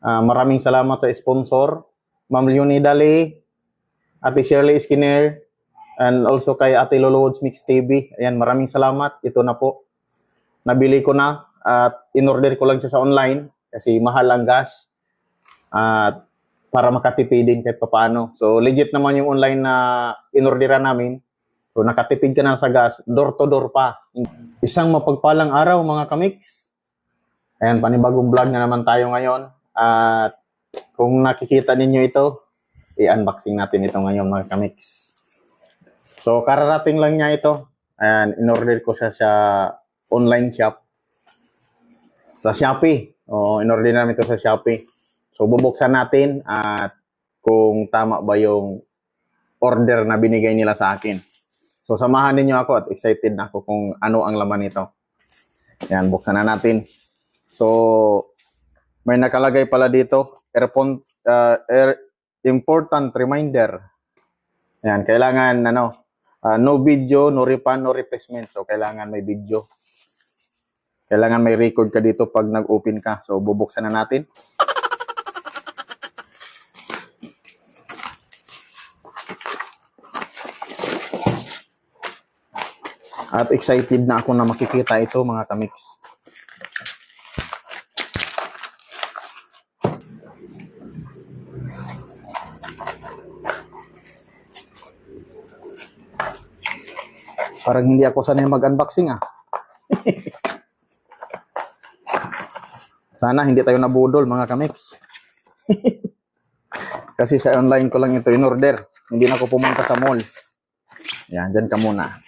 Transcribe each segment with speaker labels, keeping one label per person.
Speaker 1: Maraming salamat sa sponsor, Ma'am Leonie Dali, Ate Shirley Skinner, and also kay Ate Lolowods Mix TV. Ayan, maraming salamat. Ito na po. Nabili ko na at in-order ko lang siya sa online kasi mahal ang gas at para makatipid din kahit papaano. So legit naman yung online na in-orderan namin. So nakatipid ka na sa gas, door to door pa. Isang mapagpalang araw mga kamix. Ayan, panibagong vlog na naman tayo ngayon. At kung nakikita ninyo ito, i-unboxing natin ito ngayon mga kamix. So kararating lang niya ito. Ayan, in-order ko siya sa online shop. Sa Shopee. In-order namin ito sa Shopee. So bubuksan natin at kung tama ba yung order na binigay nila sa akin. So samahan ninyo ako at excited na ako kung ano ang laman nito. Ayan, buksan na natin. So may nakalagay pala dito, important reminder. Ayan, kailangan no video, no refund, no replacement. So kailangan may video. Kailangan may record ka dito pag nag-open ka. So bubuksan na natin. At excited na ako na makikita ito mga kamix. Parang hindi ako sanay mag-unboxing ah. Sana hindi tayo nabudol mga kamix. Kasi sa online ko lang ito in-order. Hindi na ako pumunta sa mall. Yan, dyan ka muna.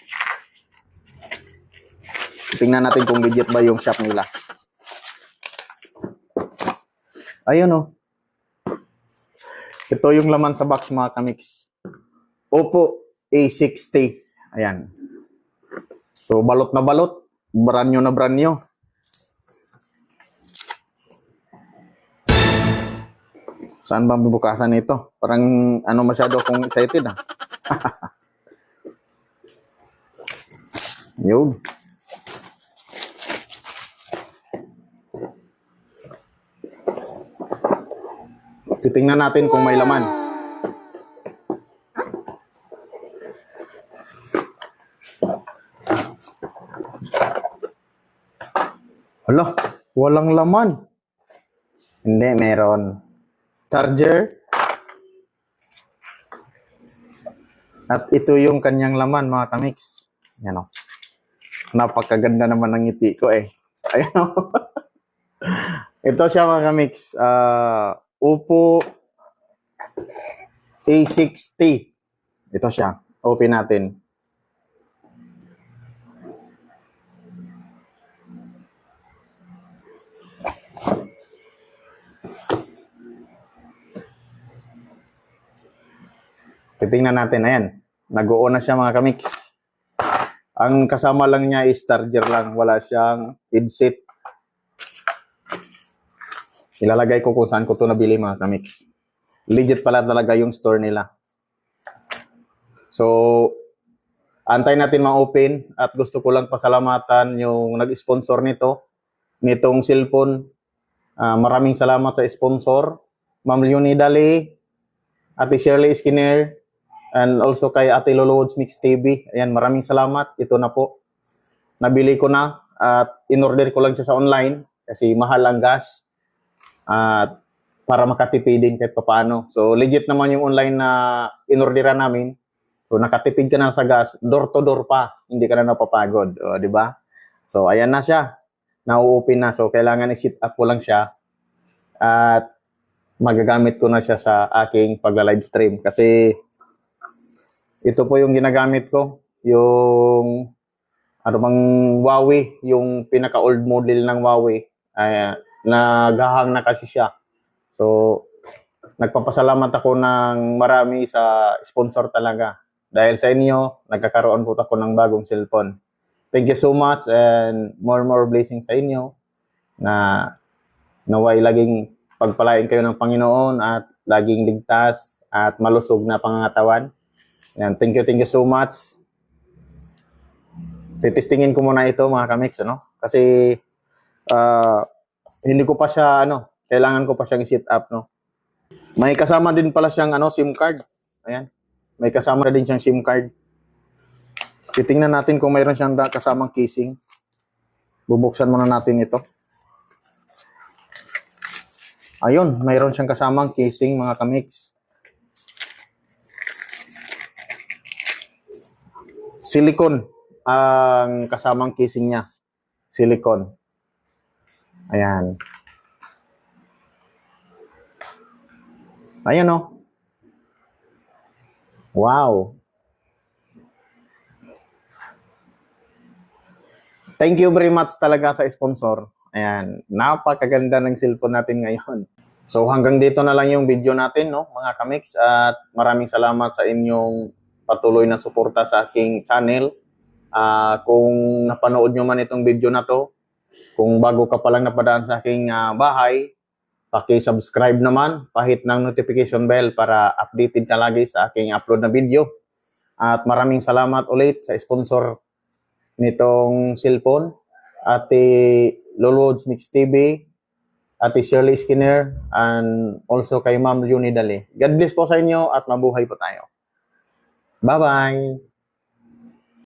Speaker 1: Tingnan natin kung legit ba yung shop nila. Ayun oh. Ito yung laman sa box mga kamix. Oppo A60. Ayan. So balot na balot. Branyo na branyo. Saan ba bubukasan ito? Parang masyado akong excited ah. Yun. Titingnan natin kung may laman. Hala, walang laman. Hindi, meron. Charger. At ito yung kanyang laman, mga kamix. Yan o. Napakaganda naman ng ngiti ko eh. Ayan o. Ito siya mga kamix. Oppo A60. Ito siya. Open natin. Titingnan natin. Ayan. Nag-o-on na siya mga kamix. Ang kasama lang niya is charger lang. Wala siyang headset. Ilalagay ko kung saan ko ito nabili mga kamix. Legit pala talaga yung store nila. So, antay natin ma-open at gusto ko lang pasalamatan yung nag-sponsor nitong cellphone. Maraming salamat sa sponsor. Ma'am Leonie Dali, Ate Shirley Skinner, and also kay Ate Lolowods Mix TV. Ayan, maraming salamat. Ito na po. Nabili ko na at in-order ko lang siya sa online kasi mahal ang gas. At para makatipid din kahit papaano. So legit naman yung online na in-orderan namin. So nakatipid ka na sa gas, door to door pa. Hindi ka na napapagod, di ba? So ayan na siya. Na-open na. So kailangan i-sit up ko lang siya. At magagamit ko na siya sa aking pagla-live stream kasi ito po yung ginagamit ko, yung Huawei, yung pinaka-old model ng Huawei. Naghahang na kasi siya. So, nagpapasalamat ako ng marami sa sponsor talaga. Dahil sa inyo, nagkakaroon po ako ng bagong cellphone. Thank you so much and more blessings sa inyo na naway laging pagpalain kayo ng Panginoon at laging ligtas at malusog na pangangatawan. Yan, thank you so much. Titistingin ko muna ito mga kamix, kasi hindi ko pa siya kailangan ko pa siyang i-set up, no? May kasama din pala siyang SIM card. Ayan. May kasama din siyang SIM card. Titingnan natin kung mayroon siyang kasamang casing. Bubuksan muna natin ito. Ayun, mayroon siyang kasamang casing, mga kamix. Silicone ang kasamang casing niya. Silicone. Ayan. Ayan, oh. Wow. Thank you very much talaga sa sponsor. Ayan, napakaganda ng cellphone natin ngayon. So hanggang dito na lang yung video natin, no, mga kamix, at maraming salamat sa inyong patuloy na suporta sa aking channel. Kung napanood nyo man itong video na to, kung bago ka pa lang napadaan sa aking bahay, paki-subscribe naman, pahit ng notification bell para updated ka lagi sa aking upload na video. At maraming salamat ulit sa sponsor nitong cellphone, Ate Lolods Mix TV, Ate Shirley Skinner, and also kay Ma'am Leonie Dali. God bless po sa inyo at mabuhay po tayo. Bye-bye!